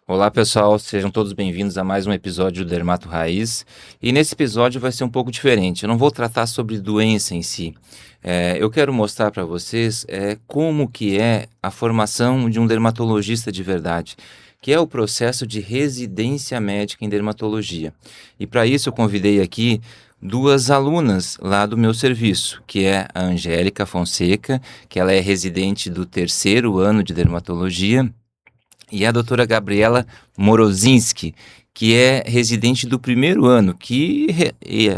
Olá pessoal, sejam todos bem-vindos a mais um episódio do Dermato Raiz. E nesse episódio vai ser um pouco diferente. Eu não vou tratar sobre doença em si. Eu quero mostrar para vocês como que é a formação de um dermatologista de verdade, que é o processo de residência médica em dermatologia. E para isso eu convidei aqui duas alunas lá do meu serviço, que é a Angélica Fonseca, que ela é residente do terceiro ano de dermatologia, e a doutora Gabriela Morozinski, que é residente do primeiro ano, que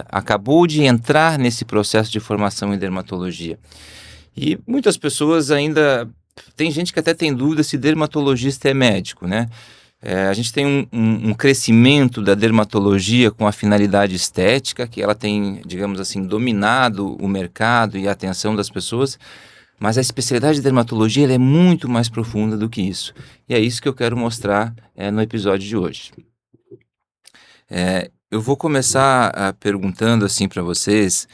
acabou de entrar nesse processo de formação em dermatologia. E muitas pessoas ainda. Tem gente que até tem dúvida se dermatologista é médico, né? A gente tem um crescimento da dermatologia com a finalidade estética, que ela tem, digamos assim, dominado o mercado e a atenção das pessoas, mas a especialidade de dermatologia ela é muito mais profunda do que isso. E é isso que eu quero mostrar no episódio de hoje. Eu vou começar perguntando assim para vocês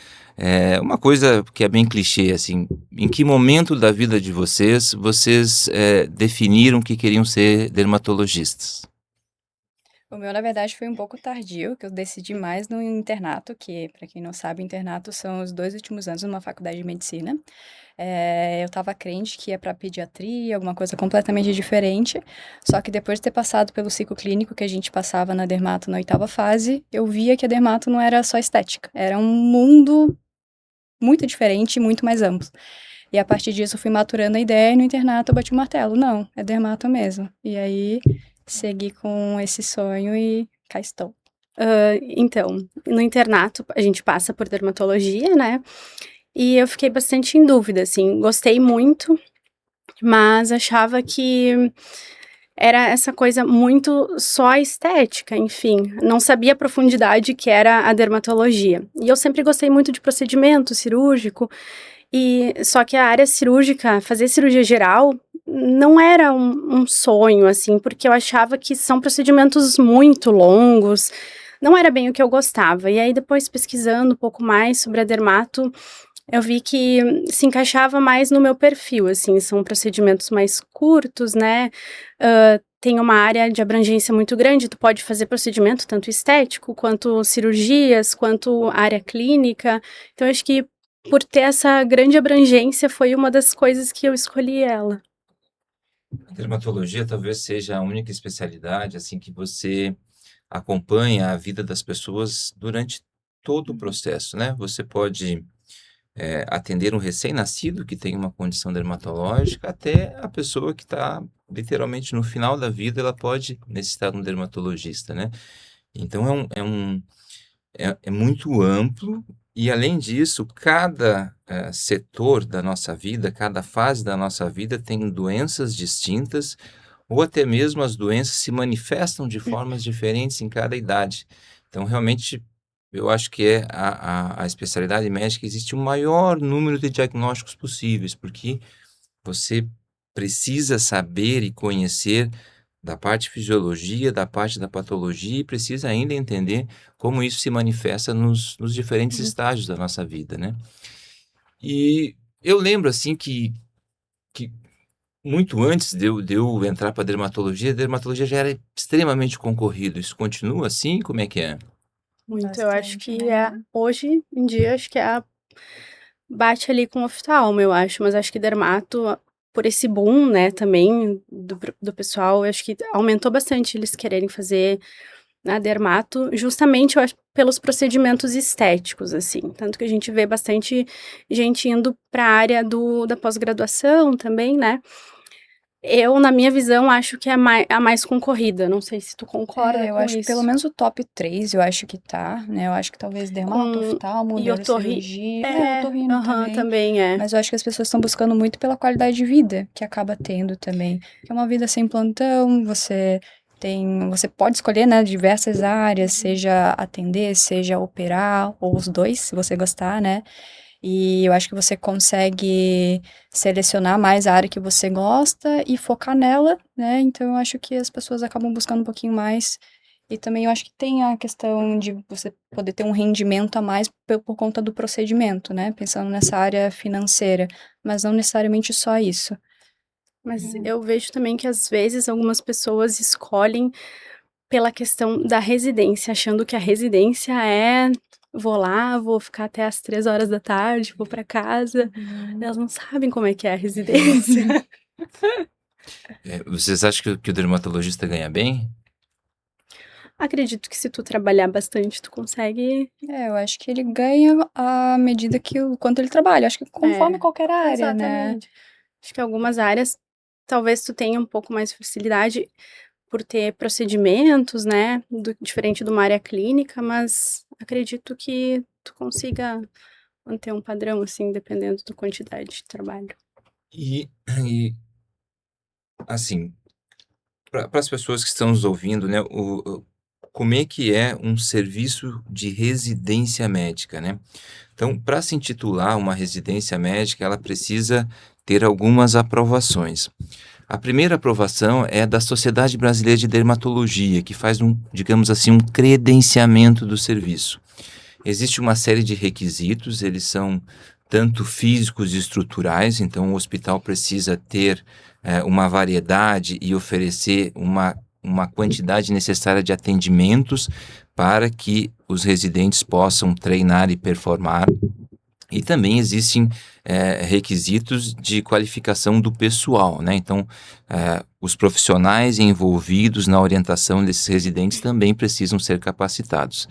uma coisa que é bem clichê, assim, em que momento da vida de vocês definiram que queriam ser dermatologistas? O meu, na verdade, foi um pouco tardio, que eu decidi mais no internato, que, para quem não sabe, internato são os 2 últimos anos numa faculdade de medicina. Eu estava crente que ia para pediatria, alguma coisa completamente diferente, só que depois de ter passado pelo ciclo clínico que a gente passava na dermato na oitava fase, eu via que a dermato não era só estética, era um mundo muito diferente e muito mais amplo. E a partir disso eu fui maturando a ideia e no internato eu bati o martelo, não, é dermato mesmo. E aí segui com esse sonho e cá estou. Então, no internato a gente passa por dermatologia, né? E eu fiquei bastante em dúvida, assim, gostei muito, mas achava que era essa coisa muito só estética, enfim, não sabia a profundidade que era a dermatologia. E eu sempre gostei muito de procedimento cirúrgico, e só que a área cirúrgica, fazer cirurgia geral, não era um sonho, assim, porque eu achava que são procedimentos muito longos, não era bem o que eu gostava. E aí, depois, pesquisando um pouco mais sobre a dermato, eu vi que se encaixava mais no meu perfil, assim, são procedimentos mais curtos, né? Tem uma área de abrangência muito grande, tu pode fazer procedimento tanto estético, quanto cirurgias, quanto área clínica. Então, acho que por ter essa grande abrangência foi uma das coisas que eu escolhi ela. A dermatologia talvez seja a única especialidade assim que você acompanha a vida das pessoas durante todo o processo, né? Você pode atender um recém-nascido que tem uma condição dermatológica, até a pessoa que está literalmente no final da vida, ela pode necessitar de um dermatologista, né? Então é muito amplo e, além disso, cada setor da nossa vida, cada fase da nossa vida tem doenças distintas ou até mesmo as doenças se manifestam de formas diferentes em cada idade. Então, realmente, eu acho que é a especialidade médica existe o maior número de diagnósticos possíveis, porque você precisa saber e conhecer da parte de fisiologia, da parte da patologia e precisa ainda entender como isso se manifesta nos diferentes Uhum. estágios da nossa vida, né? E eu lembro, assim, que muito antes de eu entrar para a dermatologia já era extremamente concorrido. Isso continua assim? Como é que é? Muito, eu acho Bastante, que né? hoje em dia, acho que é a bate ali com oftalmo, eu acho, mas acho que dermato, por esse boom, né, também do pessoal, eu acho que aumentou bastante eles quererem fazer na dermato, justamente eu acho pelos procedimentos estéticos, assim, tanto que a gente vê bastante gente indo para a área da pós-graduação também, né. Eu, na minha visão, acho que é a mais concorrida, não sei se tu concorda Eu com acho que pelo isso. menos o top 3 eu acho que tá, né, eu acho que talvez dermato, Com oftalmo, e neurocirurgia, otorrino aham, também, também é. mas eu acho que as pessoas estão buscando muito pela qualidade de vida que acaba tendo também, que é uma vida sem plantão, você pode escolher, né, diversas áreas, seja atender, seja operar, ou os dois, se você gostar, né, e eu acho que você consegue selecionar mais a área que você gosta e focar nela, né? Então eu acho que as pessoas acabam buscando um pouquinho mais. E também eu acho que tem a questão de você poder ter um rendimento a mais por conta do procedimento, né? Pensando nessa área financeira, mas não necessariamente só isso. Mas eu vejo também que às vezes algumas pessoas escolhem pela questão da residência, achando que a residência é vou lá, vou ficar até às 3 horas da tarde, vou para casa. Elas não sabem como é que é a residência. Vocês acham que o dermatologista ganha bem? Acredito que se tu trabalhar bastante, tu consegue. Eu acho que ele ganha à medida que o quanto ele trabalha. Acho que conforme qualquer área, né? Exatamente. Acho que algumas áreas talvez tu tenha um pouco mais facilidade por ter procedimentos, né, diferente de uma área clínica, mas acredito que tu consiga manter um padrão, assim, dependendo da quantidade de trabalho. E, e assim, para as pessoas que estão nos ouvindo, né, como é que é um serviço de residência médica, né? Então, para se intitular uma residência médica, ela precisa ter algumas aprovações. A primeira aprovação é da Sociedade Brasileira de Dermatologia, que faz digamos assim, um credenciamento do serviço. Existe uma série de requisitos, eles são tanto físicos e estruturais, então o hospital precisa ter uma variedade e oferecer uma quantidade necessária de atendimentos para que os residentes possam treinar e performar. E também existem requisitos de qualificação do pessoal, né? Então, os profissionais envolvidos na orientação desses residentes também precisam ser capacitados.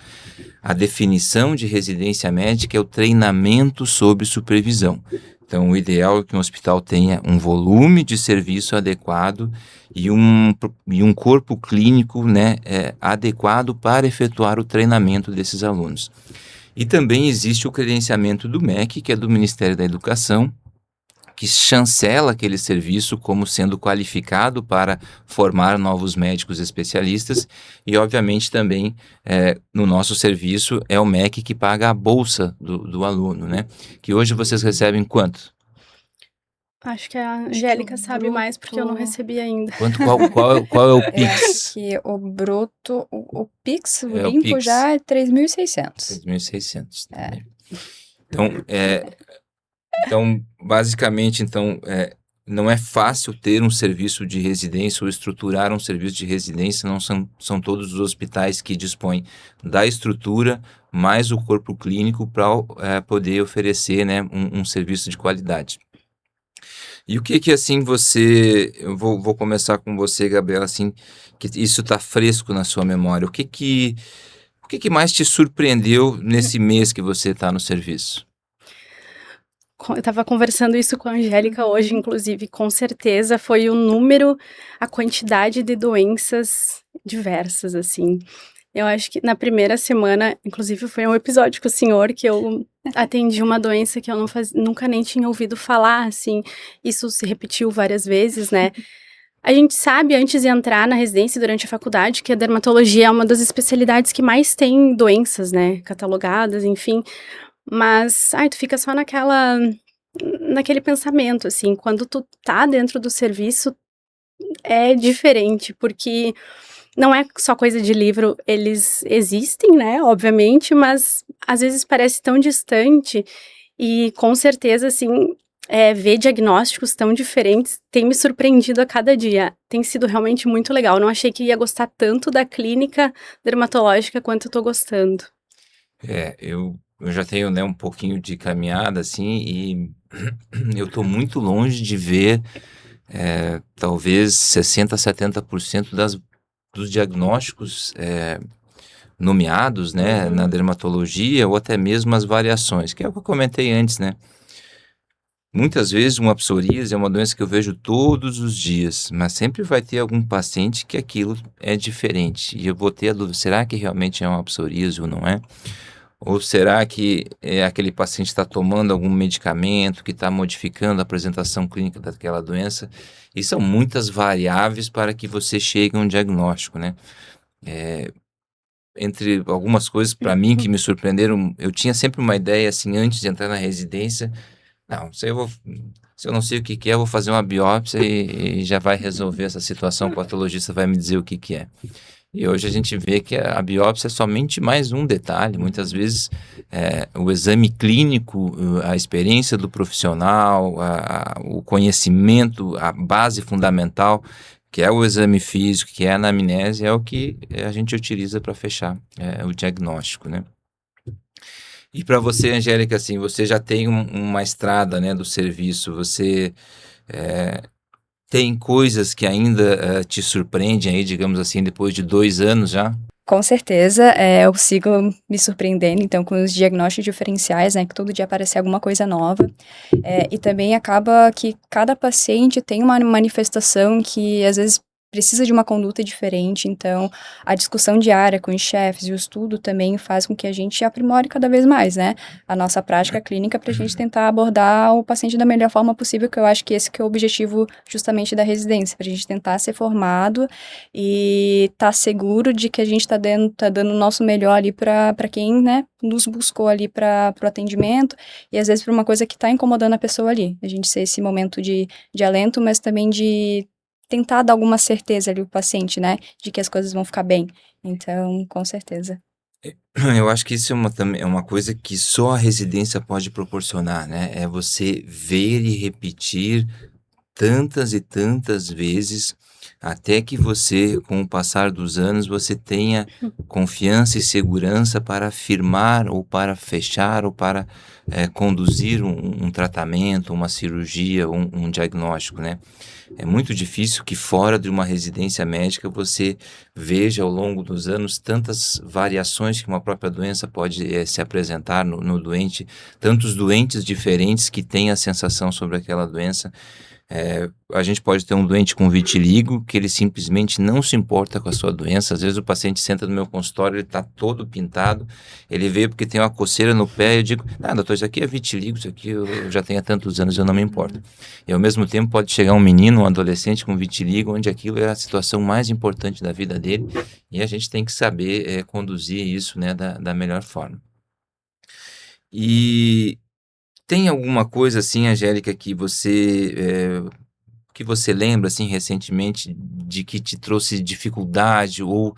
A definição de residência médica é o treinamento sob supervisão. Então, o ideal é que um hospital tenha um volume de serviço adequado e um corpo clínico, né, adequado para efetuar o treinamento desses alunos. E também existe o credenciamento do MEC, que é do Ministério da Educação, que chancela aquele serviço como sendo qualificado para formar novos médicos especialistas e, obviamente, também no nosso serviço é o MEC que paga a bolsa do aluno, né? Que hoje vocês recebem quanto? Acho que a Angélica sabe mais, porque eu não recebi ainda. Qual é o Eu acho Pix? que o bruto, o Pix, o É o limpo Pix. já é 3.600. 3.600 também. Então, basicamente, não é fácil ter um serviço de residência ou estruturar um serviço de residência, não são todos os hospitais que dispõem da estrutura mais o corpo clínico para poder oferecer, né, um serviço de qualidade. E o que assim eu vou começar com você, Gabriela, assim, que isso está fresco na sua memória, o que mais te surpreendeu nesse mês que você está no serviço? Eu estava conversando isso com a Angélica hoje, inclusive, com certeza foi o número, a quantidade de doenças diversas, assim. Eu acho que na primeira semana, inclusive foi um episódio com o senhor que eu atendi uma doença que eu nunca nem tinha ouvido falar, assim. Isso se repetiu várias vezes, né? A gente sabe, antes de entrar na residência durante a faculdade, que a dermatologia é uma das especialidades que mais tem doenças, né? Catalogadas, enfim. Mas, tu fica só naquele pensamento, assim, quando tu tá dentro do serviço, é diferente, porque não é só coisa de livro, eles existem, né, obviamente, mas às vezes parece tão distante e com certeza, assim, ver diagnósticos tão diferentes tem me surpreendido a cada dia. Tem sido realmente muito legal. Não achei que ia gostar tanto da clínica dermatológica quanto eu tô gostando. Eu já tenho, né, um pouquinho de caminhada, assim, e eu estou muito longe de ver talvez 60%, 70% dos diagnósticos nomeados, né, na dermatologia ou até mesmo as variações, que é o que eu comentei antes, né? Muitas vezes uma psoríase é uma doença que eu vejo todos os dias, mas sempre vai ter algum paciente que aquilo é diferente e eu vou ter a dúvida, será que realmente é uma psoríase ou não é? Ou será que aquele paciente está tomando algum medicamento que está modificando a apresentação clínica daquela doença? E são muitas variáveis para que você chegue a um diagnóstico, né? Entre algumas coisas, para mim, que me surpreenderam, eu tinha sempre uma ideia, assim, antes de entrar na residência, não, se eu não sei o que é, eu vou fazer uma biópsia e já vai resolver essa situação, o patologista vai me dizer o que é. E hoje a gente vê que a biópsia é somente mais um detalhe. Muitas vezes o exame clínico, a experiência do profissional, o conhecimento, a base fundamental, que é o exame físico, que é a anamnese, é o que a gente utiliza para fechar o diagnóstico, né? E para você, Angélica, assim, você já tem uma estrada, né, do serviço, você eh, tem coisas que ainda te surpreendem aí, digamos assim, depois de 2 anos já? Com certeza, eu sigo me surpreendendo, então, com os diagnósticos diferenciais, né, que todo dia aparece alguma coisa nova. E também acaba que cada paciente tem uma manifestação que, às vezes, precisa de uma conduta diferente, então a discussão diária com os chefes e o estudo também faz com que a gente aprimore cada vez mais, né, a nossa prática clínica para a gente tentar abordar o paciente da melhor forma possível, que eu acho que esse que é o objetivo justamente da residência, para a gente tentar ser formado e estar seguro de que a gente tá dando o nosso melhor ali para quem, né, nos buscou ali para o atendimento e às vezes para uma coisa que está incomodando a pessoa ali. A gente ser esse momento de alento, mas também de tentar dar alguma certeza ali pro paciente, né, de que as coisas vão ficar bem. Então, com certeza. Eu acho que isso é uma coisa que só a residência pode proporcionar, né? É você ver e repetir tantas e tantas vezes, até que você, com o passar dos anos, você tenha confiança e segurança para afirmar ou para fechar ou para conduzir um tratamento, uma cirurgia, um diagnóstico, né? É muito difícil que fora de uma residência médica você veja ao longo dos anos tantas variações que uma própria doença pode se apresentar no doente, tantos doentes diferentes que têm a sensação sobre aquela doença. A gente pode ter um doente com vitiligo que ele simplesmente não se importa com a sua doença. Às vezes o paciente senta no meu consultório, ele está todo pintado, ele veio porque tem uma coceira no pé, eu digo, doutor, isso aqui é vitiligo, isso aqui eu já tenho há tantos anos, eu não me importo. E ao mesmo tempo pode chegar um menino, um adolescente com vitiligo, onde aquilo é a situação mais importante da vida dele, e a gente tem que saber conduzir isso, né, da melhor forma. E tem alguma coisa assim, Angélica, que você lembra, assim, recentemente, de que te trouxe dificuldade ou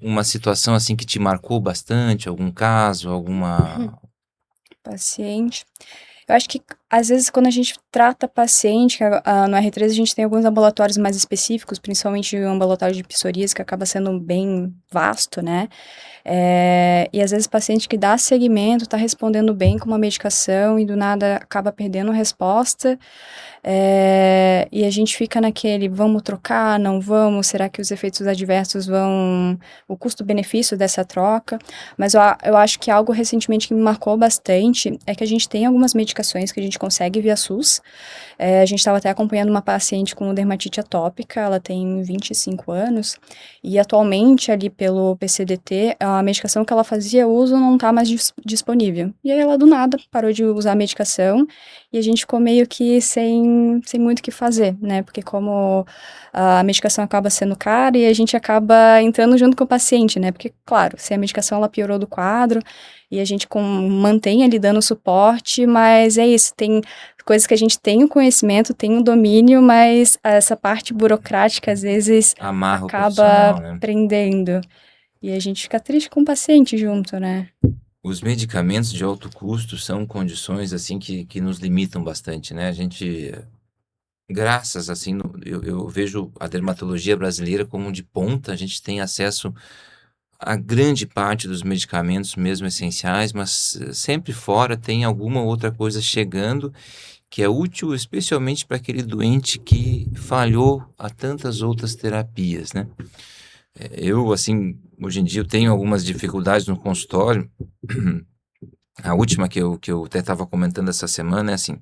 uma situação, assim, que te marcou bastante, algum caso, alguma... Paciente. Eu acho que, às vezes, quando a gente trata paciente, no R3 a gente tem alguns ambulatórios mais específicos, principalmente o ambulatório de psoríase, que acaba sendo bem vasto, né? E às vezes o paciente que dá seguimento está respondendo bem com uma medicação e do nada acaba perdendo resposta. E a gente fica naquele, vamos trocar, não vamos? Será que os efeitos adversos vão... O custo-benefício dessa troca? Mas eu acho que algo recentemente que me marcou bastante é que a gente tem algumas medicações que a gente consegue via SUS. A gente estava até acompanhando uma paciente com dermatite atópica, ela tem 25 anos, e atualmente ali pelo PCDT, a medicação que ela fazia uso não está mais disponível. E aí ela do nada parou de usar a medicação e a gente ficou meio que sem muito o que fazer, né? Porque como a medicação acaba sendo cara e a gente acaba entrando junto com o paciente, né? Porque, claro, se a medicação ela piorou do quadro e a gente mantém ali dando suporte, mas é isso, tem coisas que a gente tem o conhecimento, tem o domínio, mas essa parte burocrática às vezes Amarra o acaba profissional, né? prendendo. E a gente fica triste com o paciente junto, né? Os medicamentos de alto custo são condições, assim, que nos limitam bastante, né? A gente, graças, assim, eu vejo a dermatologia brasileira como de ponta, a gente tem acesso a grande parte dos medicamentos mesmo essenciais, mas sempre fora tem alguma outra coisa chegando que é útil especialmente para aquele doente que falhou a tantas outras terapias, né? Eu, assim, hoje em dia eu tenho algumas dificuldades no consultório. A última que eu até estava comentando essa semana é assim,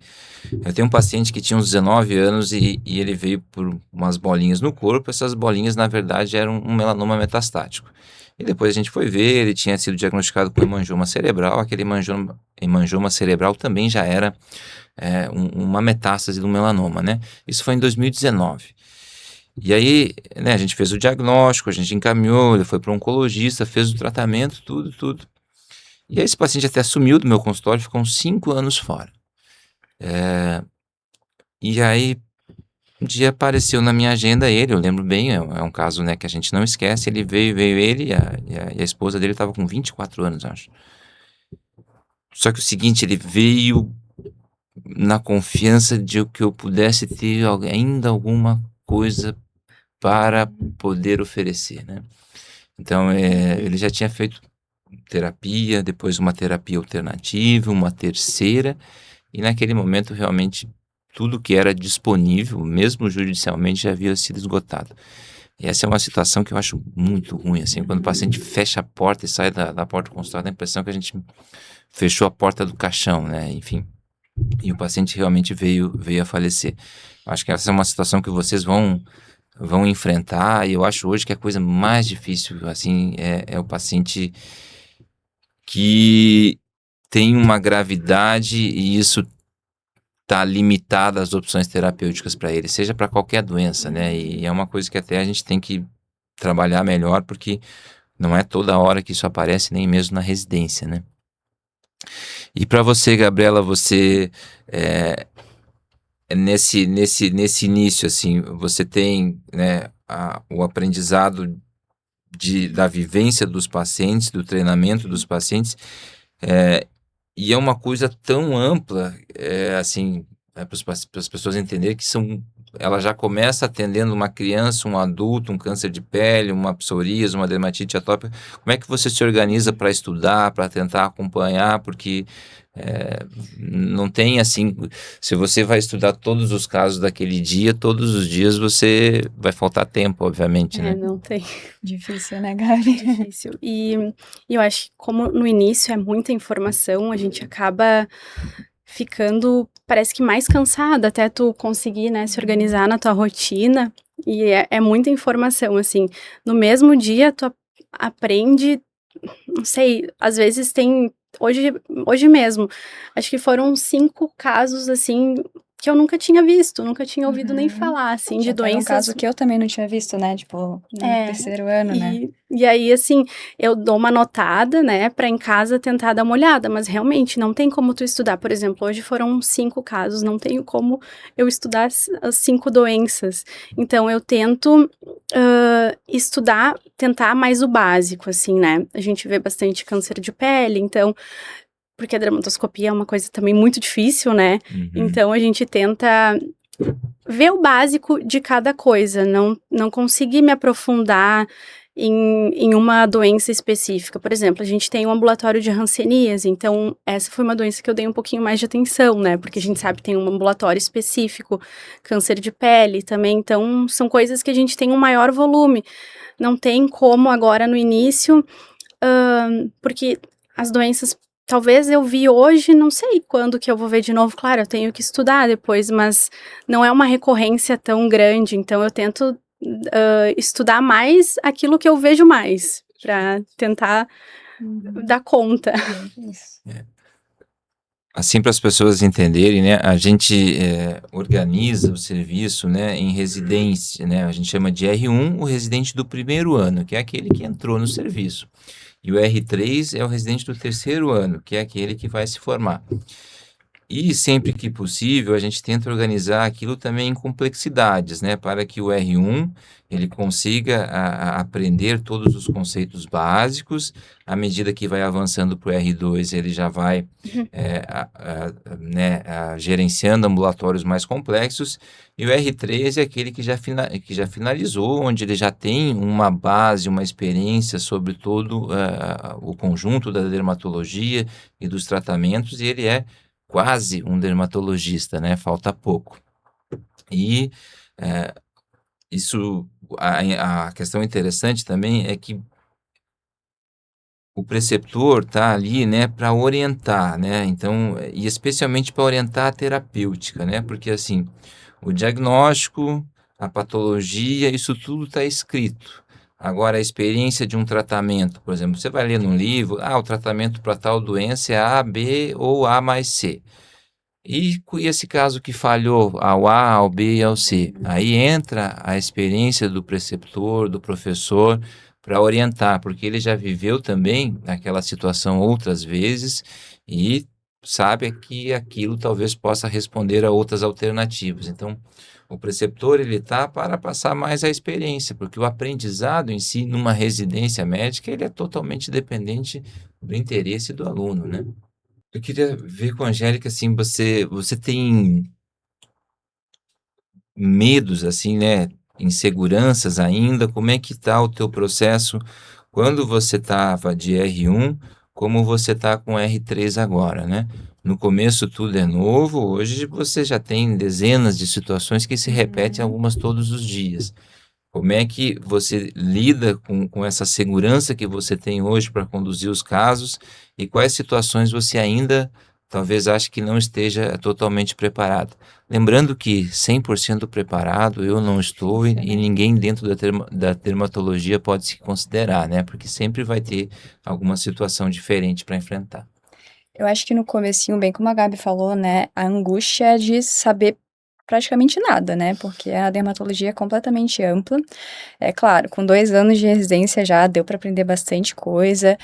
eu tenho um paciente que tinha uns 19 anos e ele veio por umas bolinhas no corpo, essas bolinhas na verdade eram um melanoma metastático. E depois a gente foi ver, ele tinha sido diagnosticado com hemangioma cerebral, aquele hemangioma cerebral também já era uma metástase do melanoma, né? Isso foi em 2019. E aí, né, a gente fez o diagnóstico, a gente encaminhou, ele foi para um oncologista, fez o tratamento, tudo, tudo. E aí esse paciente até sumiu do meu consultório, ficou uns 5 anos fora. E aí, Um dia apareceu na minha agenda ele, eu lembro bem, é um caso, né, que a gente não esquece, ele veio ele e a esposa dele estava com 24 anos, acho. Só que o seguinte, ele veio na confiança de que eu pudesse ter ainda alguma coisa para poder oferecer, né. Então, ele já tinha feito terapia, depois uma terapia alternativa, uma terceira, e naquele momento realmente tudo que era disponível, mesmo judicialmente, já havia sido esgotado. E essa é uma situação que eu acho muito ruim, assim, quando o paciente fecha a porta e sai da porta do consultório, dá a impressão que a gente fechou a porta do caixão, né, enfim. E o paciente realmente veio a falecer. Eu acho que essa é uma situação que vocês vão enfrentar, e eu acho hoje que a coisa mais difícil, assim, é o paciente que tem uma gravidade e isso tá limitado às opções terapêuticas para ele, seja para qualquer doença, né? E é uma coisa que até a gente tem que trabalhar melhor, porque não é toda hora que isso aparece, nem mesmo na residência, né? E para você, Gabriela, você nesse início, assim, você tem, né, o aprendizado da vivência dos pacientes, do treinamento dos pacientes, e é uma coisa tão ampla, assim, para as pessoas entenderem que ela já começa atendendo uma criança, um adulto, um câncer de pele, uma psoríase, uma dermatite atópica. Como é que você se organiza para estudar, para tentar acompanhar? Porque não tem assim, se você vai estudar todos os casos daquele dia, todos os dias você vai faltar tempo, obviamente, né? Não tem. Difícil, né, Gabi? Difícil. E eu acho que como no início é muita informação, a gente acaba ficando, parece que mais cansada até tu conseguir, né, se organizar na tua rotina. E é muita informação, assim. No mesmo dia tu aprende, não sei, às vezes tem, hoje mesmo, acho que foram 5 casos, assim, que eu nunca tinha visto, nunca tinha ouvido nem falar, assim, de Até era um doenças. caso que eu também não tinha visto, né, tipo, no terceiro ano, né. E aí, assim, eu dou uma anotada, né, pra em casa tentar dar uma olhada, mas realmente não tem como tu estudar. Por exemplo, hoje foram 5 casos, não tenho como eu estudar as 5 doenças. Então eu tento, estudar, tentar mais o básico, assim, né. A gente vê bastante câncer de pele, então, porque a dermatoscopia é uma coisa também muito difícil, né. Uhum. Então a gente tenta ver o básico de cada coisa, não conseguir me aprofundar em uma doença específica. Por exemplo, a gente tem um ambulatório de hanseníase, então essa foi uma doença que eu dei um pouquinho mais de atenção, né, porque a gente sabe que tem um ambulatório específico, câncer de pele também, então são coisas que a gente tem um maior volume. Não tem como agora no início, porque as doenças, talvez eu vi hoje, não sei quando que eu vou ver de novo. Claro, eu tenho que estudar depois, mas não é uma recorrência tão grande, então eu tento, estudar mais aquilo que eu vejo mais, pra tentar dar conta. Isso. Assim, para as pessoas entenderem, né, a gente organiza o serviço, né, em residência, né, a gente chama de R1, o residente do primeiro ano, que é aquele que entrou no serviço. E o R3 é o residente do terceiro ano, que é aquele que vai se formar. E sempre que possível, a gente tenta organizar aquilo também em complexidades, né, para que o R1 ele consiga aprender todos os conceitos básicos. À medida que vai avançando para o R2, ele já vai gerenciando ambulatórios mais complexos. E o R3 é aquele que já finalizou, onde ele já tem uma base, uma experiência sobre todo o conjunto da dermatologia e dos tratamentos, e ele é quase um dermatologista, né? Falta pouco. E a questão interessante também é que o preceptor está ali, né, para orientar, né? Então, e especialmente para orientar a terapêutica, né? Porque assim, o diagnóstico, a patologia, isso tudo está escrito. Agora, a experiência de um tratamento, por exemplo, você vai ler num livro, o tratamento para tal doença é A, B ou A mais C. E esse caso que falhou ao A, ao B e ao C, aí entra a experiência do preceptor, do professor, para orientar, porque ele já viveu também aquela situação outras vezes e sabe que aquilo talvez possa responder a outras alternativas. Então, o preceptor ele está para passar mais a experiência, porque o aprendizado em si, numa residência médica, ele é totalmente dependente do interesse do aluno, né? Eu queria ver com a Angélica, assim, você tem medos, assim, né, inseguranças ainda? Como é que está o teu processo quando você estava de R1, como você está com R3 agora, né? No começo tudo é novo, hoje você já tem dezenas de situações que se repetem Uhum. algumas todos os dias. Como é que você lida com essa segurança que você tem hoje para conduzir os casos e quais situações você ainda talvez ache que não esteja totalmente preparado? Lembrando que 100% preparado eu não estou e ninguém dentro da dermatologia pode se considerar, né? Porque sempre vai ter alguma situação diferente para enfrentar. Eu acho que no comecinho, bem como a Gabi falou, né, a angústia de saber praticamente nada, né, porque a dermatologia é completamente ampla. É claro, com 2 anos de residência já deu para aprender bastante coisa.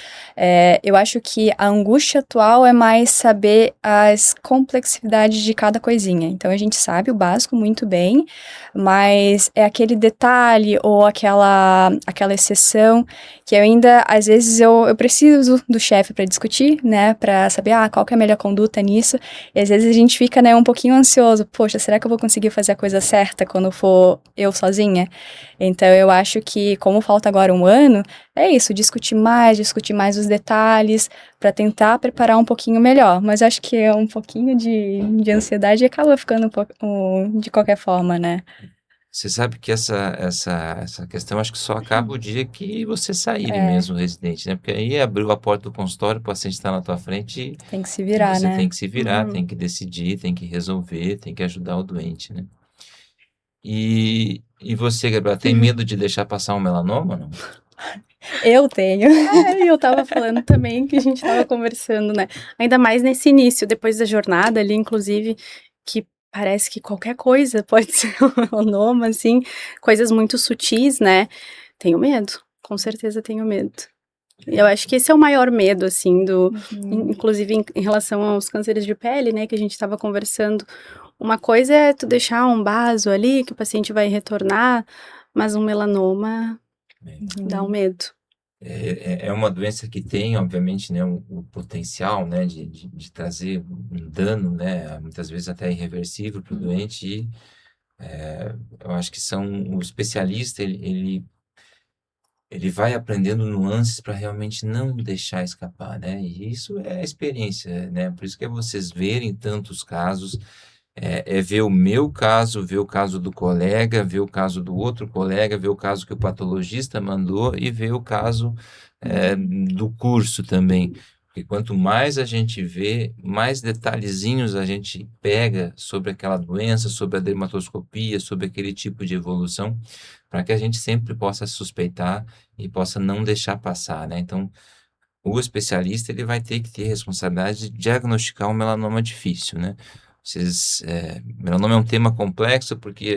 Eu acho que a angústia atual é mais saber as complexidades de cada coisinha. Então a gente sabe o básico muito bem, mas é aquele detalhe ou aquela exceção que eu ainda, às vezes, eu preciso do chefe para discutir, né, para saber, qual que é a melhor conduta nisso. E às vezes a gente fica, né, um pouquinho ansioso. Poxa, será que eu vou conseguir fazer a coisa certa quando for eu sozinha? Então, eu acho que, como falta agora 1 ano, é isso, discutir mais os detalhes, para tentar preparar um pouquinho melhor. Mas acho que é um pouquinho de ansiedade acaba ficando um pouco de qualquer forma, né? Você sabe que essa questão acho que só acaba o dia que você saírem É, mesmo residente, né? Porque aí abriu a porta do consultório, o paciente está na tua frente tem que se e virar, você né? tem que se virar, tem Uhum. que decidir, tem que resolver, tem que ajudar o doente, né? E você, Gabriela, tem medo de deixar passar um melanoma, não? Eu tenho. E eu estava falando também que a gente estava conversando, né? Ainda mais nesse início, depois da jornada ali, inclusive, que parece que qualquer coisa pode ser um melanoma, assim, coisas muito sutis, né? Tenho medo, com certeza tenho medo. E eu acho que esse é o maior medo, assim, Uhum. inclusive em relação aos cânceres de pele, né, que a gente estava conversando. Uma coisa é tu deixar um vaso ali que o paciente vai retornar, mas um melanoma dá um Uhum. medo. É uma doença que tem, obviamente, né, o potencial, né, de trazer um dano, né, muitas vezes até irreversível para o doente e eu acho que o especialista, ele vai aprendendo nuances para realmente não deixar escapar, né? E isso é a experiência, né? Por isso que é vocês verem tantos casos, é ver o meu caso, ver o caso do colega, ver o caso do outro colega, ver o caso que o patologista mandou e ver o caso Uhum. do curso também. Porque quanto mais a gente vê, mais detalhezinhos a gente pega sobre aquela doença, sobre a dermatoscopia, sobre aquele tipo de evolução, para que a gente sempre possa suspeitar e possa não deixar passar, né? Então, o especialista ele vai ter que ter responsabilidade de diagnosticar um melanoma difícil, né? Melanoma é um tema complexo porque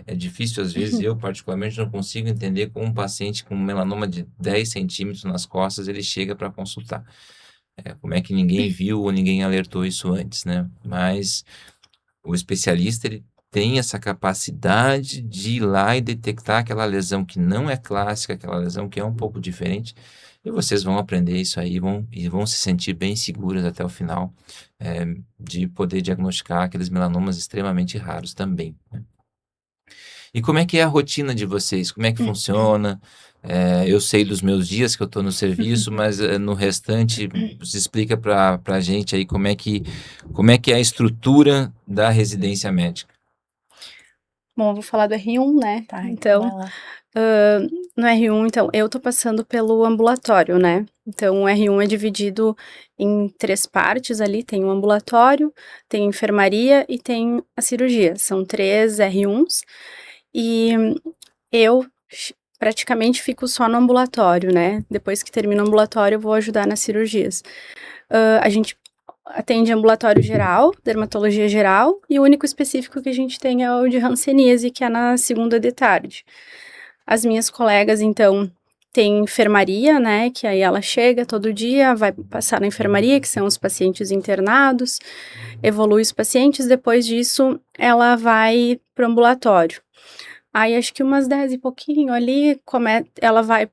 é difícil, às vezes, eu particularmente não consigo entender como um paciente com um melanoma de 10 centímetros nas costas, ele chega para consultar. Como é que ninguém viu ou ninguém alertou isso antes, né? Mas o especialista, ele tem essa capacidade de ir lá e detectar aquela lesão que não é clássica, aquela lesão que é um pouco diferente, e vocês vão aprender isso aí e vão se sentir bem seguras até o final, de poder diagnosticar aqueles melanomas extremamente raros também, né? E como é que é a rotina de vocês? Como é que funciona? Eu sei dos meus dias que eu estou no serviço, mas no restante, você explica para a gente aí como é que é a estrutura da residência médica. Bom, eu vou falar do R1, né? Tá, então vai Então, lá. no R1, então, eu tô passando pelo ambulatório, né? Então, o R1 é dividido em 3 partes ali, tem o ambulatório, tem a enfermaria e tem a cirurgia. São 3 R1s e eu praticamente fico só no ambulatório, né? Depois que termina o ambulatório, eu vou ajudar nas cirurgias. A gente atende ambulatório geral, dermatologia geral, e o único específico que a gente tem é o de hanseníase, que é na segunda de tarde. As minhas colegas, então, tem enfermaria, né, que aí ela chega todo dia, vai passar na enfermaria, que são os pacientes internados, evolui os pacientes, depois disso ela vai pro ambulatório. Aí acho que umas 10 e pouquinho ali, ela vai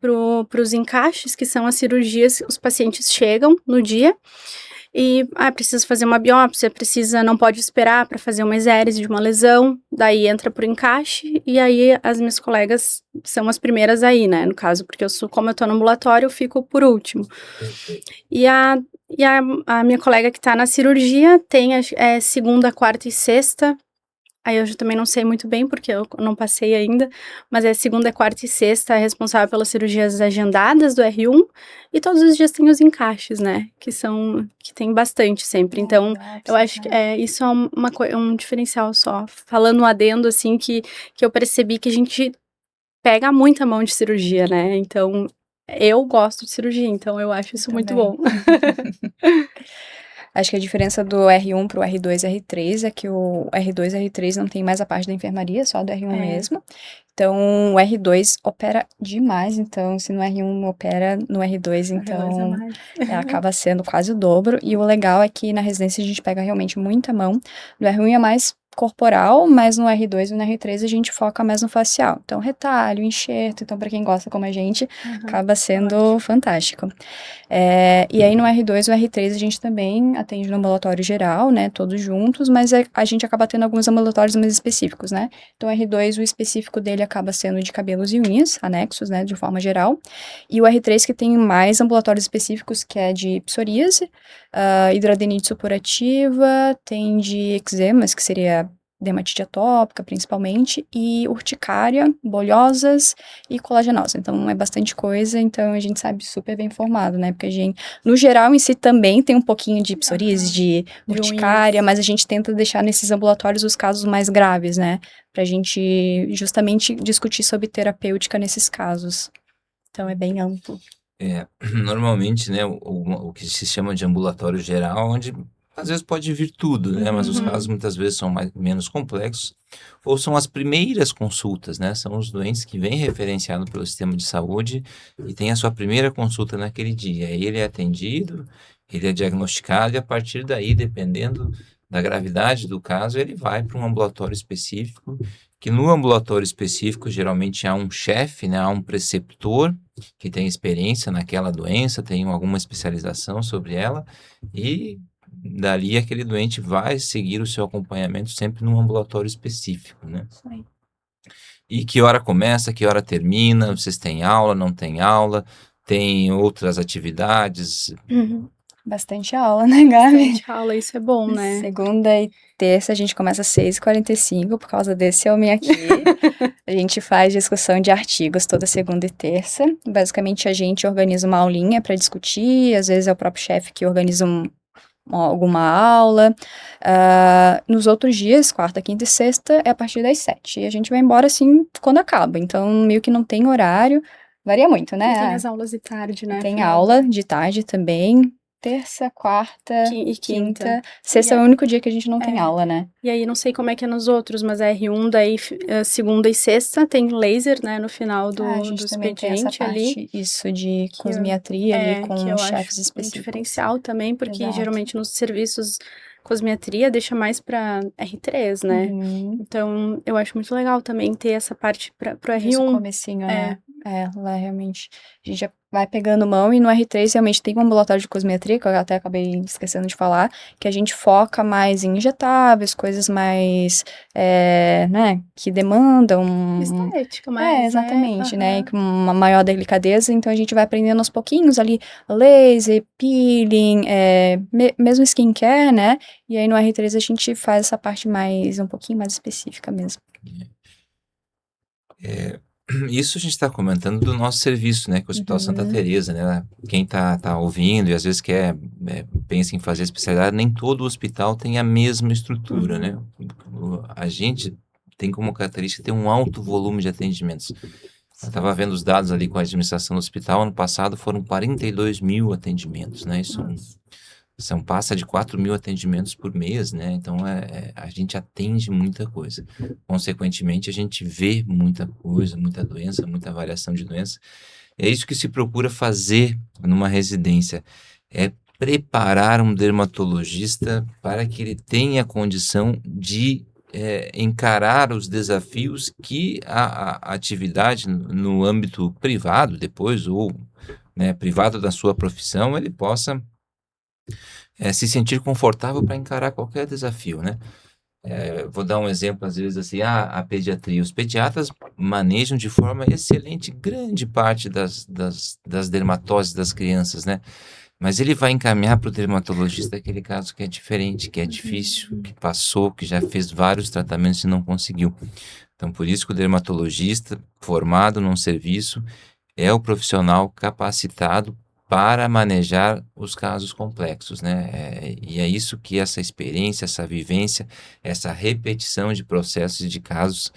pros encaixes, que são as cirurgias, os pacientes chegam no dia e, precisa fazer uma biópsia, não pode esperar para fazer uma exérese de uma lesão, daí entra pro encaixe, e aí as minhas colegas são as primeiras aí, né, no caso, porque como eu tô no ambulatório, eu fico por último. E a minha colega que tá na cirurgia tem segunda, quarta e sexta. Aí eu já também não sei muito bem, porque eu não passei ainda, mas é segunda, quarta e sexta, é responsável pelas cirurgias agendadas do R1, e todos os dias tem os encaixes, né, que tem bastante sempre, então eu acho que isso é um diferencial só, falando um adendo, assim, que eu percebi que a gente pega muita mão de cirurgia, né, então eu gosto de cirurgia, então eu acho isso muito bom. Acho que a diferença do R1 pro R2 e R3 é que o R2 e R3 não tem mais a parte da enfermaria, só do R1 mesmo. Então, o R2 opera demais, então, se no R1 opera, no R2, então, acaba sendo quase o dobro. E o legal é que na residência a gente pega realmente muita mão. No R1 é mais corporal, mas no R2 e no R3 a gente foca mais no facial. Então, retalho, enxerto, então, pra quem gosta como a gente, acaba sendo fantástico. E aí no R2 e no R3 a gente também atende no ambulatório geral, né, todos juntos, mas a gente acaba tendo alguns ambulatórios mais específicos, né. Então o R2, o específico dele acaba sendo de cabelos e unhas, anexos, né, de forma geral, e o R3 que tem mais ambulatórios específicos, que é de psoríase, hidradeniite supurativa, tem de eczemas, que seria dermatite atópica, principalmente, e urticária, bolhosas e colagenosa. Então, é bastante coisa, então a gente sabe super bem informado, né? Porque a gente, no geral, em si também tem um pouquinho de psoríase, de urticária, mas a gente tenta deixar nesses ambulatórios os casos mais graves, né? Pra gente justamente discutir sobre terapêutica nesses casos. Então, é bem amplo. Normalmente, né, o que se chama de ambulatório geral, onde às vezes pode vir tudo, né, mas os casos muitas vezes são menos complexos, ou são as primeiras consultas, né, são os doentes que vêm referenciados pelo sistema de saúde e tem a sua primeira consulta naquele dia. Aí ele é atendido, ele é diagnosticado e a partir daí, dependendo da gravidade do caso, ele vai para um ambulatório específico, que no ambulatório específico geralmente há um chefe, né, há um preceptor que tem experiência naquela doença, tem alguma especialização sobre ela, e dali aquele doente vai seguir o seu acompanhamento sempre num ambulatório específico, né? Isso aí. E que hora começa, que hora termina, vocês têm aula, não têm aula, tem outras atividades? Bastante aula, né, Gabi? Bastante aula, isso é bom, né? Segunda e terça a gente começa às 6h45 por causa desse homem aqui. A gente faz discussão de artigos toda segunda e terça. Basicamente a gente organiza uma aulinha para discutir, às vezes é o próprio chefe que organiza alguma aula. Nos outros dias, quarta, quinta e sexta, é a partir das 7h. E a gente vai embora assim quando acaba. Então, meio que não tem horário. Varia muito, né? E tem as aulas de tarde, né? Tem aula de tarde também. Terça, quarta e quinta. Sexta é o único dia que a gente não tem aula, né? E aí, não sei como é que é nos outros, mas a R1, daí segunda e sexta tem laser, né, no final do expediente ali. Isso, de cosmiatria ali com chefes específicos. Um diferencial também, porque Exato. Geralmente nos serviços cosmiatria deixa mais pra R3, né? Então, eu acho muito legal também ter essa parte pro R1. Esse comecinho, né? Lá realmente a gente já vai pegando mão, e no R3 realmente tem um ambulatório de cosmetria, que eu até acabei esquecendo de falar, que a gente foca mais em injetáveis, coisas mais, né, que demandam... Estética mais, exatamente, né, com uma maior delicadeza, então a gente vai aprendendo aos pouquinhos ali, laser, peeling, mesmo skincare, né, e aí no R3 a gente faz essa parte um pouquinho mais específica mesmo. Isso a gente está comentando do nosso serviço, né, que é o Hospital Santa Teresa, né, quem tá ouvindo e às vezes pensa em fazer especialidade, nem todo hospital tem a mesma estrutura, né, a gente tem como característica ter um alto volume de atendimentos. Eu estava vendo os dados ali com a administração do hospital, ano passado foram 42 mil atendimentos, né, isso passa de 4.000 atendimentos por mês, né? Então, a gente atende muita coisa. Consequentemente, a gente vê muita coisa, muita doença, muita variação de doença. É isso que se procura fazer numa residência, é preparar um dermatologista para que ele tenha condição de encarar os desafios que a atividade no âmbito privado depois, ou né, privado da sua profissão, ele possa se sentir confortável para encarar qualquer desafio, né? Vou dar um exemplo, às vezes, assim, a pediatria. Os pediatras manejam de forma excelente grande parte das dermatoses das crianças, né? Mas ele vai encaminhar para o dermatologista aquele caso que é diferente, que é difícil, que passou, que já fez vários tratamentos e não conseguiu. Então, por isso que o dermatologista formado num serviço é o profissional capacitado para manejar os casos complexos, né? E é isso que essa experiência, essa vivência, essa repetição de processos e de casos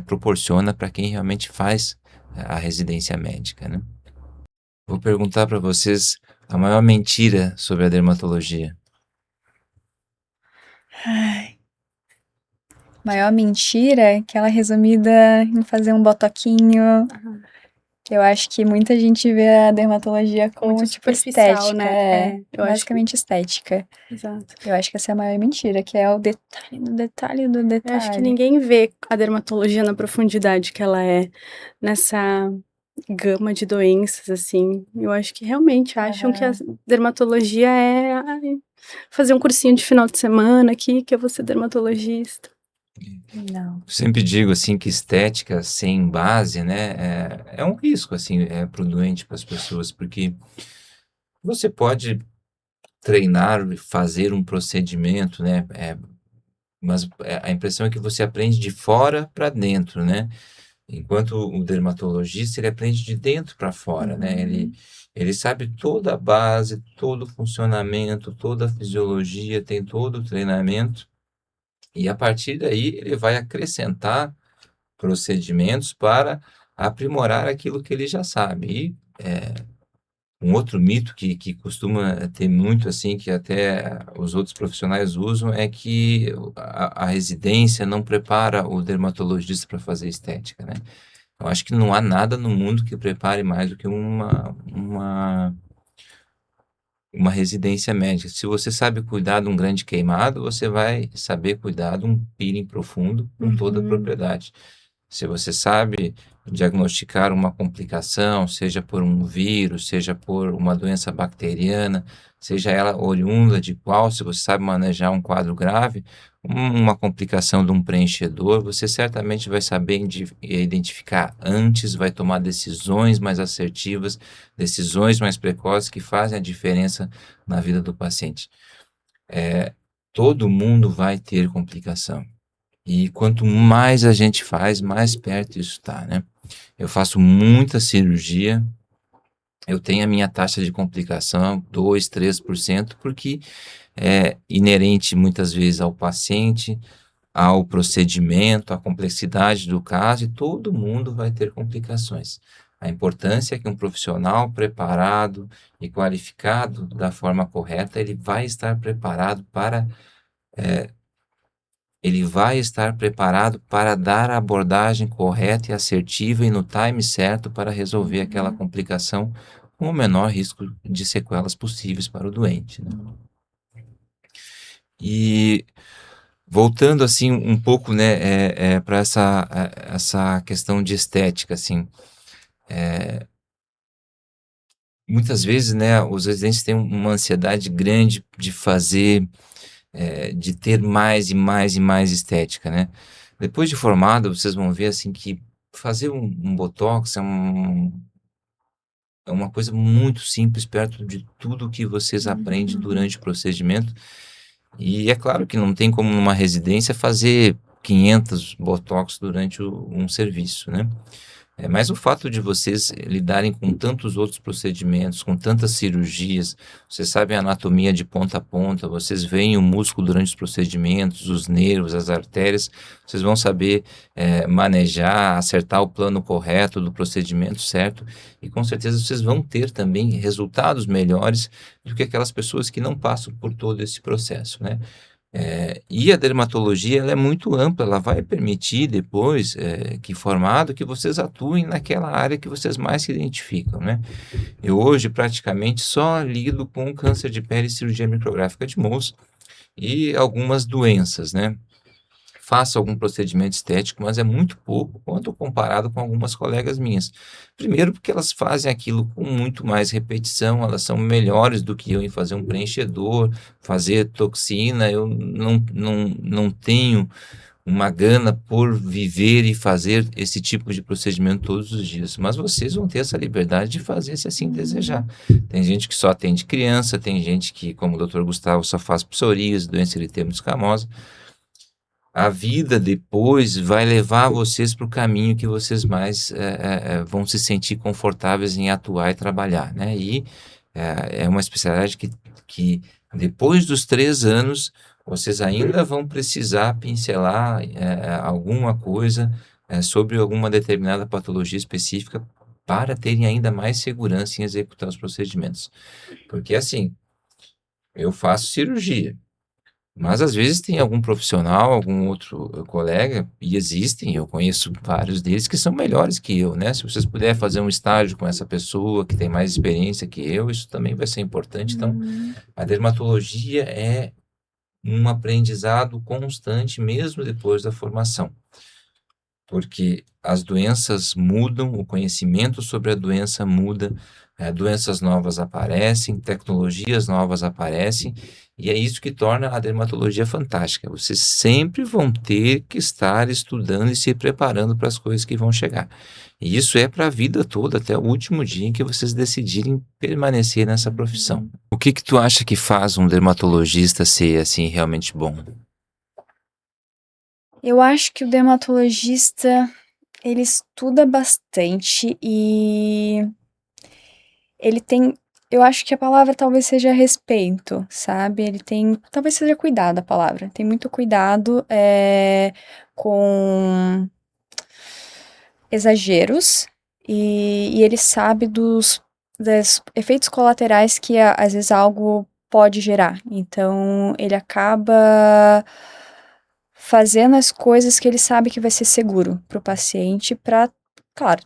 proporciona para quem realmente faz a residência médica, né? Vou perguntar para vocês a maior mentira sobre a dermatologia. Ai, maior mentira, aquela resumida em fazer um botoquinho. Eu acho que muita gente vê a dermatologia como, Muito tipo, superficial, estética. né? Eu acho Basicamente estética. Exato. Eu acho que essa é a maior mentira, que é o detalhe do detalhe do Eu acho que detalhe. ninguém vê a dermatologia na profundidade que ela é, nessa gama de doenças, assim. Eu acho que realmente acham que a dermatologia é fazer um cursinho de final de semana aqui, que eu vou ser dermatologista. Não. Eu sempre digo assim que estética sem base, né, é um risco assim, para o doente, para as pessoas, porque você pode treinar e fazer um procedimento, né, mas a impressão é que você aprende de fora para dentro, né? Enquanto o dermatologista, ele aprende de dentro para fora, né? Ele sabe toda a base, todo o funcionamento, toda a fisiologia, tem todo o treinamento, e a partir daí ele vai acrescentar procedimentos para aprimorar aquilo que ele já sabe. E um outro mito que costuma ter muito, assim, que até os outros profissionais usam, é que a residência não prepara o dermatologista para fazer estética, né? Eu acho que não há nada no mundo que prepare mais do que uma residência médica. Se você sabe cuidar de um grande queimado, você vai saber cuidar de um peeling profundo com toda a propriedade. Se você sabe diagnosticar uma complicação, seja por um vírus, seja por uma doença bacteriana, seja ela oriunda de qual, se você sabe manejar um quadro grave, uma complicação de um preenchedor, você certamente vai saber identificar antes, vai tomar decisões mais assertivas, decisões mais precoces que fazem a diferença na vida do paciente. Todo mundo vai ter complicação. E quanto mais a gente faz, mais perto isso está, né? Eu faço muita cirurgia, eu tenho a minha taxa de complicação 2, 3%, porque é inerente muitas vezes ao paciente, ao procedimento, à complexidade do caso, e todo mundo vai ter complicações. A importância é que um profissional preparado e qualificado da forma correta, ele vai estar preparado para dar a abordagem correta e assertiva e no time certo para resolver aquela complicação com o menor risco de sequelas possíveis para o doente, né? E voltando assim um pouco, né, para essa questão de estética, assim, muitas vezes, né, os residentes têm uma ansiedade grande de fazer, de ter mais e mais e mais estética, né? Depois de formado, vocês vão ver assim que fazer um botox é uma coisa muito simples perto de tudo que vocês aprendem durante o procedimento. E é claro que não tem como numa residência fazer 500 botox durante um serviço, né? Mas o fato de vocês lidarem com tantos outros procedimentos, com tantas cirurgias, vocês sabem a anatomia de ponta a ponta, vocês veem o músculo durante os procedimentos, os nervos, as artérias, vocês vão saber manejar, acertar o plano correto do procedimento certo, e com certeza vocês vão ter também resultados melhores do que aquelas pessoas que não passam por todo esse processo, né? E a dermatologia ela é muito ampla, ela vai permitir depois, que formado, que vocês atuem naquela área que vocês mais se identificam, né? Eu hoje praticamente só lido com câncer de pele e cirurgia micrográfica de moço e algumas doenças, né? Faço algum procedimento estético, mas é muito pouco quando comparado com algumas colegas minhas. Primeiro porque elas fazem aquilo com muito mais repetição, elas são melhores do que eu em fazer um preenchedor, fazer toxina, eu não tenho uma gana por viver e fazer esse tipo de procedimento todos os dias, mas vocês vão ter essa liberdade de fazer se assim desejar. Tem gente que só atende criança, tem gente que, como o Dr. Gustavo, só faz psoríase, doença eritema escamosa. A vida depois vai levar vocês para o caminho que vocês mais vão se sentir confortáveis em atuar e trabalhar, né? E é uma especialidade que depois dos 3 anos vocês ainda vão precisar pincelar alguma coisa sobre alguma determinada patologia específica para terem ainda mais segurança em executar os procedimentos. Porque assim, eu faço cirurgia. Mas às vezes tem algum profissional, algum outro colega, e existem, eu conheço vários deles que são melhores que eu, né? Se vocês puderem fazer um estágio com essa pessoa que tem mais experiência que eu, isso também vai ser importante. Então, a dermatologia é um aprendizado constante, mesmo depois da formação, porque as doenças mudam, o conhecimento sobre a doença muda, doenças novas aparecem, tecnologias novas aparecem, e é isso que torna a dermatologia fantástica. Vocês sempre vão ter que estar estudando e se preparando para as coisas que vão chegar. E isso é para a vida toda, até o último dia em que vocês decidirem permanecer nessa profissão. O que que tu acha que faz um dermatologista ser assim realmente bom? Eu acho que o dermatologista, ele estuda bastante e ele tem eu acho que a palavra talvez seja respeito, sabe, ele tem talvez seja cuidado a palavra, tem muito cuidado, com exageros, e ele sabe dos efeitos colaterais que às vezes algo pode gerar, então ele acaba fazendo as coisas que ele sabe que vai ser seguro para o paciente, para, claro,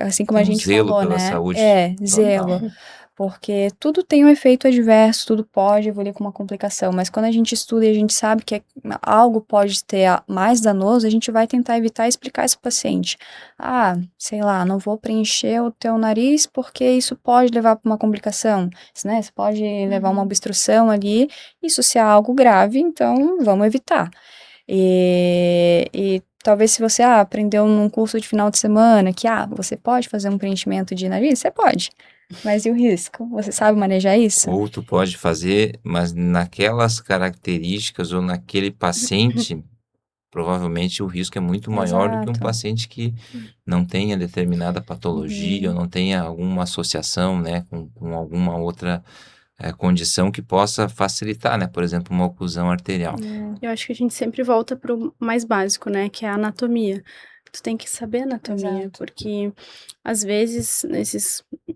assim como a Um gente zelo falou, pela né, saúde. zelo, porque tudo tem um efeito adverso, tudo pode evoluir com uma complicação, mas quando a gente estuda e a gente sabe que algo pode ter mais danoso, a gente vai tentar evitar e explicar isso para o paciente. Ah, sei lá, não vou preencher o teu nariz porque isso pode levar para uma complicação, né? Isso pode levar a uma obstrução ali, isso se é algo grave, então vamos evitar. E talvez se você aprendeu num curso de final de semana que você pode fazer um preenchimento de nariz, você pode. Mas e o risco? Você sabe manejar isso? Ou tu pode fazer, mas naquelas características ou naquele paciente, provavelmente o risco é muito maior do que um Exato. paciente que não tenha determinada patologia ou não tenha alguma associação, né, com alguma outra condição que possa facilitar, né, por exemplo, uma oclusão arterial. Eu acho que a gente sempre volta pro mais básico, né, que é a anatomia. Tu tem que saber anatomia, Exato. porque às vezes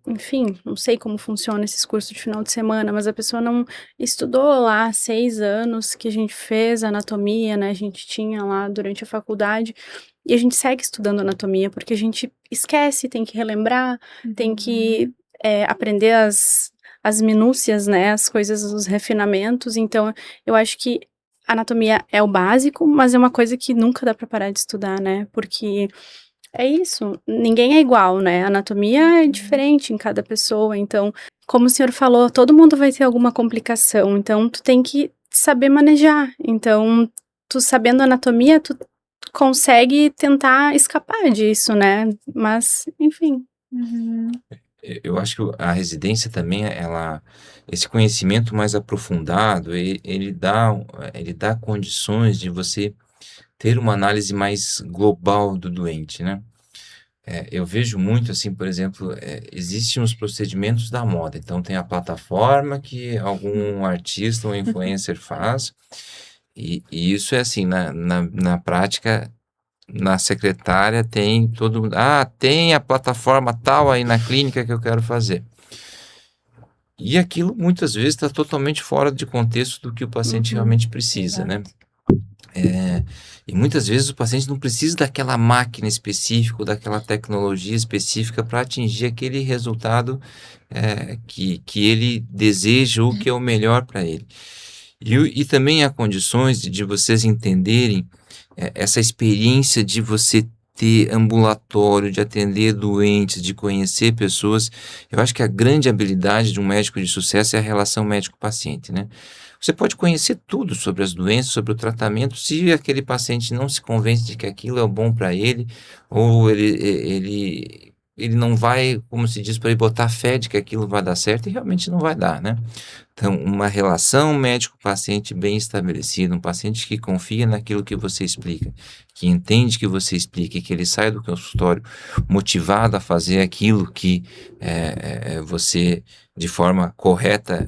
enfim, não sei como funciona esses cursos de final de semana, mas a pessoa não estudou lá 6 anos que a gente fez anatomia, né, a gente tinha lá durante a faculdade, e a gente segue estudando anatomia, porque a gente esquece, tem que relembrar, tem que aprender as minúcias, né, as coisas, os refinamentos, então eu acho que anatomia é o básico, mas é uma coisa que nunca dá pra parar de estudar, né, porque é isso, ninguém é igual, né, anatomia é diferente em cada pessoa, então, como o senhor falou, todo mundo vai ter alguma complicação, então tu tem que saber manejar, então, tu sabendo anatomia, tu consegue tentar escapar disso, né, mas, enfim. Eu acho que a residência também, esse conhecimento mais aprofundado, ele dá condições de você ter uma análise mais global do doente, né? Eu vejo muito assim, por exemplo, existem os procedimentos da moda. Então tem a plataforma que algum artista ou influencer faz, e isso é assim, na prática, na secretária tem todo mundo. Ah, tem a plataforma tal aí na clínica que eu quero fazer. E aquilo muitas vezes está totalmente fora de contexto do que o paciente Uhum. realmente precisa, né? Exato. E muitas vezes o paciente não precisa daquela máquina específica, ou daquela tecnologia específica para atingir aquele resultado que ele deseja ou que é o melhor para ele. E também há condições de vocês entenderem essa experiência de você ter ambulatório, de atender doentes, de conhecer pessoas. Eu acho que a grande habilidade de um médico de sucesso é a relação médico-paciente, né? Você pode conhecer tudo sobre as doenças, sobre o tratamento, se aquele paciente não se convence de que aquilo é o bom para ele, ou ele não vai, como se diz, para ele botar fé de que aquilo vai dar certo e realmente não vai dar, né? Então, uma relação médico-paciente bem estabelecida, um paciente que confia naquilo que você explica, que entende que você explica e que ele sai do consultório motivado a fazer aquilo que você, de forma correta,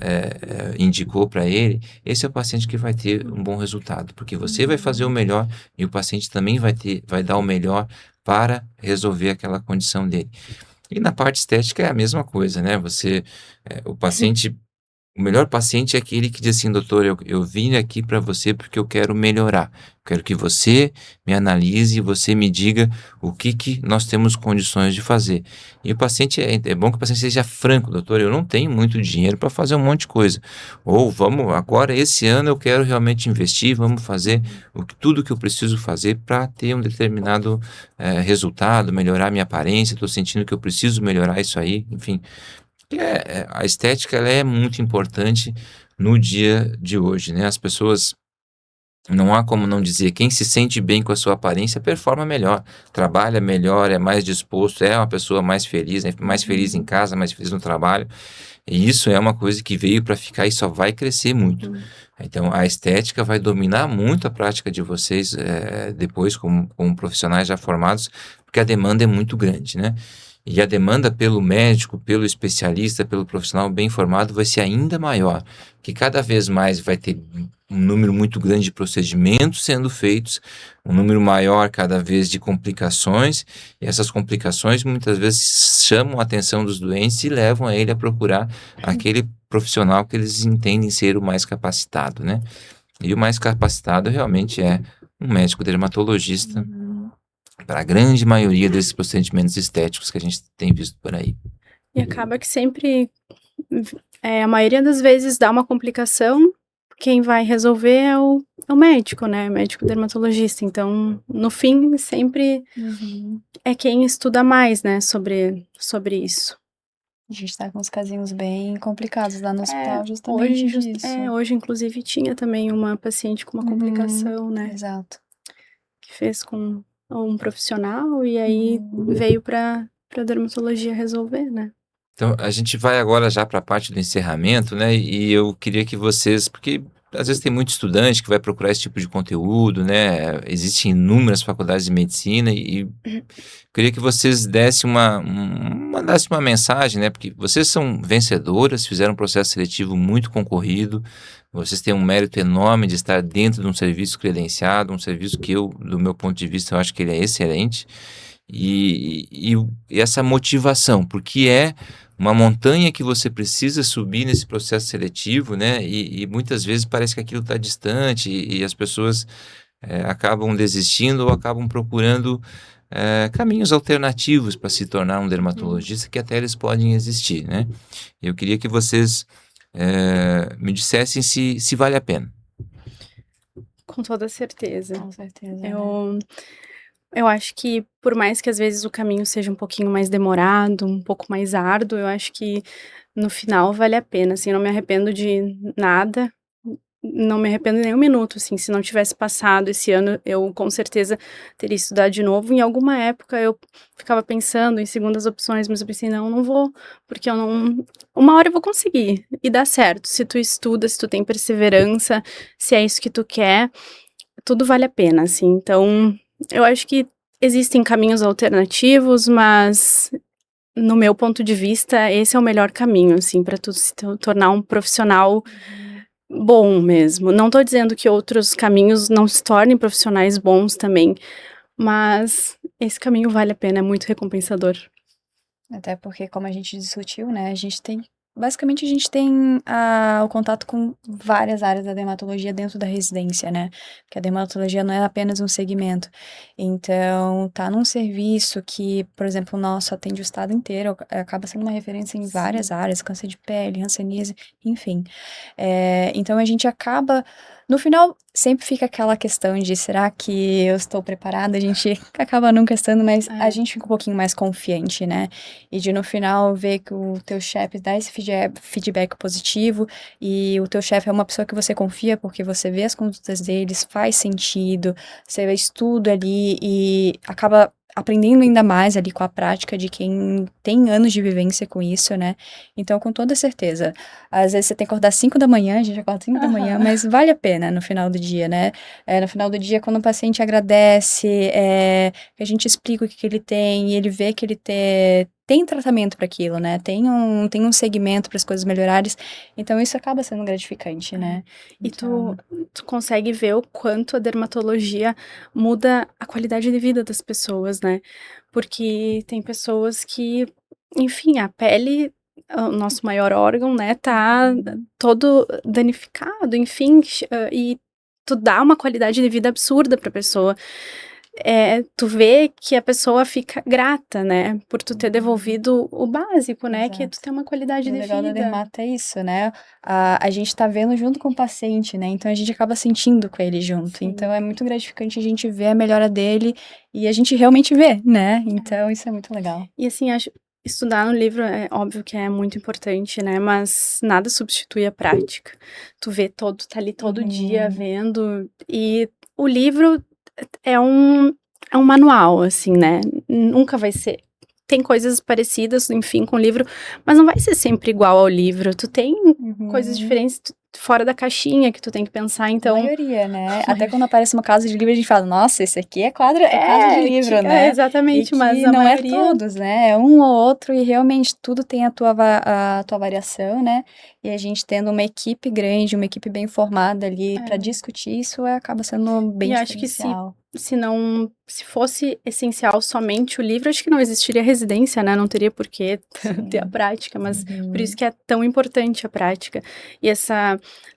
indicou para ele, esse é o paciente que vai ter um bom resultado, porque você vai fazer o melhor e o paciente também vai dar o melhor para resolver aquela condição dele. E na parte estética é a mesma coisa, né? O paciente o melhor paciente é aquele que diz assim, doutor, eu vim aqui para você porque eu quero melhorar. Quero que você me analise e você me diga o que nós temos condições de fazer. E o paciente, é bom que o paciente seja franco, doutor, eu não tenho muito dinheiro para fazer um monte de coisa. Ou vamos, agora esse ano eu quero realmente investir, vamos fazer tudo que eu preciso fazer para ter um determinado resultado, melhorar minha aparência, estou sentindo que eu preciso melhorar isso aí, enfim. A estética ela é muito importante no dia de hoje, né? As pessoas não há como não dizer, quem se sente bem com a sua aparência performa melhor, trabalha melhor, é mais disposto, é uma pessoa mais feliz, é mais feliz em casa, mais feliz no trabalho. E isso é uma coisa que veio para ficar e só vai crescer muito. Então, a estética vai dominar muito a prática de vocês depois, como profissionais já formados, porque a demanda é muito grande, né? E a demanda pelo médico, pelo especialista, pelo profissional bem formado vai ser ainda maior, que cada vez mais vai ter um número muito grande de procedimentos sendo feitos, um número maior cada vez de complicações, e essas complicações muitas vezes chamam a atenção dos doentes e levam a ele a procurar aquele profissional que eles entendem ser o mais capacitado, né? E o mais capacitado realmente é um médico dermatologista para a grande maioria desses procedimentos estéticos que a gente tem visto por aí. E acaba que sempre, a maioria das vezes dá uma complicação, quem vai resolver é o médico, né, médico dermatologista. Então, no fim, sempre é quem estuda mais, né, sobre isso. A gente tá com uns casinhos bem complicados lá no hospital justamente disso. Hoje, inclusive, tinha também uma paciente com uma complicação, né, Exato. que fez com um profissional e aí veio pra dermatologia resolver, né. Então, a gente vai agora já para a parte do encerramento, né? E eu queria que vocês, porque às vezes tem muito estudante que vai procurar esse tipo de conteúdo, né? Existem inúmeras faculdades de medicina e queria que vocês mandassem uma mensagem, né? Porque vocês são vencedoras, fizeram um processo seletivo muito concorrido, vocês têm um mérito enorme de estar dentro de um serviço credenciado, um serviço que do meu ponto de vista, eu acho que ele é excelente. E essa motivação, porque é uma montanha que você precisa subir nesse processo seletivo, né? E muitas vezes parece que aquilo está distante e as pessoas acabam desistindo ou acabam procurando caminhos alternativos para se tornar um dermatologista, que até eles podem existir, né? Eu queria que vocês me dissessem se vale a pena. Com toda certeza. Com certeza. né? Eu acho que, por mais que às vezes o caminho seja um pouquinho mais demorado, um pouco mais árduo, eu acho que no final vale a pena, assim, eu não me arrependo de nada, não me arrependo nem um minuto, assim, se não tivesse passado esse ano, eu com certeza teria estudado de novo. Em alguma época eu ficava pensando em segundas opções, mas eu pensei, não vou, porque eu não. Uma hora eu vou conseguir e dá certo. Se tu estuda, se tu tem perseverança, se é isso que tu quer, tudo vale a pena, assim. Então, eu acho que existem caminhos alternativos, mas no meu ponto de vista, esse é o melhor caminho, assim, para tu se tornar um profissional bom mesmo. Não tô dizendo que outros caminhos não se tornem profissionais bons também, mas esse caminho vale a pena, é muito recompensador. Até porque, como a gente discutiu, né, a gente tem o contato com várias áreas da dermatologia dentro da residência, né? Porque a dermatologia não é apenas um segmento. Então, tá num serviço que, por exemplo, o nosso atende o estado inteiro, acaba sendo uma referência em várias áreas, câncer de pele, hanseníase, enfim. Então, a gente acaba, no final, sempre fica aquela questão de será que eu estou preparada? A gente acaba nunca estando, mas a gente fica um pouquinho mais confiante, né? E de no final ver que o teu chefe dá esse feedback positivo e o teu chefe é uma pessoa que você confia porque você vê as condutas deles, faz sentido, você vê tudo ali e acaba aprendendo ainda mais ali com a prática de quem tem anos de vivência com isso, né? Então, com toda certeza. Às vezes você tem que acordar 5 da manhã, a gente acorda 5 da manhã, mas vale a pena no final do dia, né? No final do dia, quando o paciente agradece, que a gente explica o que ele tem e ele vê que ele tem tratamento para aquilo, né? Tem um segmento para as coisas melhorarem. Então, isso acaba sendo gratificante, né? E Então, tu consegue ver o quanto a dermatologia muda a qualidade de vida das pessoas, né? Porque tem pessoas que, enfim, a pele, o nosso maior órgão, né, tá todo danificado, enfim, e tu dá uma qualidade de vida absurda pra pessoa. Tu vê que a pessoa fica grata, né, por tu ter devolvido o básico, né, que é tu exato. ter uma qualidade O de legal da vida. dermato é isso, né? A gente tá vendo junto com o paciente, né? Então a gente acaba sentindo com ele junto. Sim. Então é muito gratificante a gente ver a melhora dele e a gente realmente vê, né? Então isso é muito legal. E assim, acho estudar no livro é óbvio que é muito importante, né, mas nada substitui a prática. Tu vê tá ali todo dia vendo, e o livro é um manual, assim, né, nunca vai ser, tem coisas parecidas, enfim, com o livro, mas não vai ser sempre igual ao livro. Tu tem coisas diferentes fora da caixinha que tu tem que pensar, A então maioria, né? Até quando aparece uma casa de livro, a gente fala, nossa, esse aqui é casa de livro, que né? exatamente, E mas que a não é maioria todos, né? É um ou outro e realmente tudo tem a tua variação, né? E a gente tendo uma equipe grande, uma equipe bem formada ali para discutir isso, acaba sendo bem E acho que diferencial. se fosse essencial somente o livro, acho que não existiria residência, né, não teria por que ter a Sim. prática, mas por isso que é tão importante a prática. E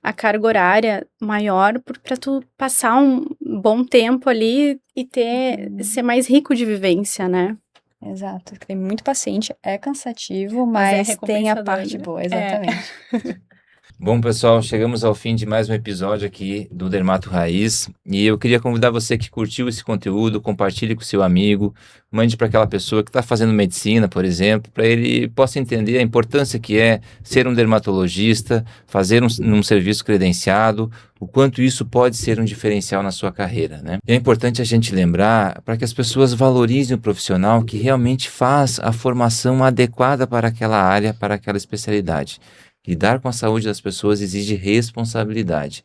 a carga horária maior pra tu passar um bom tempo ali e ser mais rico de vivência, né. Exato. Tem muito paciente, é cansativo, Mas é mas tem a recompensador, parte né. boa, exatamente. Bom, pessoal, chegamos ao fim de mais um episódio aqui do Dermato Raiz e eu queria convidar você que curtiu esse conteúdo, compartilhe com seu amigo, mande para aquela pessoa que está fazendo medicina, por exemplo, para ele possa entender a importância que é ser um dermatologista, fazer um serviço credenciado, o quanto isso pode ser um diferencial na sua carreira, né? E é importante a gente lembrar para que as pessoas valorizem o profissional que realmente faz a formação adequada para aquela área, para aquela especialidade. Lidar com a saúde das pessoas exige responsabilidade.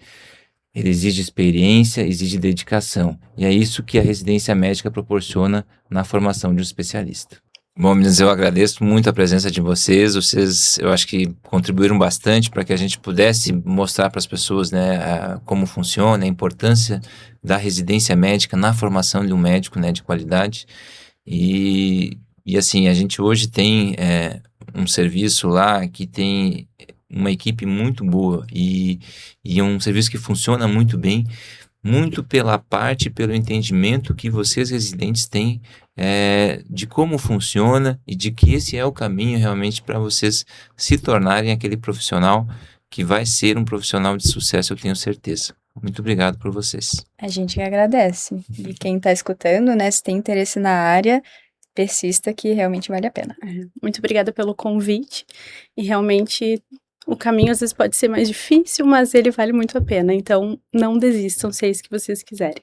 Ele exige experiência, exige dedicação. E é isso que a residência médica proporciona na formação de um especialista. Bom, meninas, eu agradeço muito a presença de vocês. Vocês, eu acho que contribuíram bastante para que a gente pudesse mostrar para as pessoas, né, como funciona, a importância da residência médica na formação de um médico, né, de qualidade. E assim, a gente hoje tem um serviço lá que tem uma equipe muito boa e é um serviço que funciona muito bem, muito pela parte, pelo entendimento que vocês residentes têm de como funciona e de que esse é o caminho realmente para vocês se tornarem aquele profissional que vai ser um profissional de sucesso, eu tenho certeza. Muito obrigado por vocês. A gente que agradece. E quem tá escutando, né, se tem interesse na área, persista que realmente vale a pena. Muito obrigada pelo convite, e realmente o caminho às vezes pode ser mais difícil, mas ele vale muito a pena, então não desistam se é isso que vocês quiserem.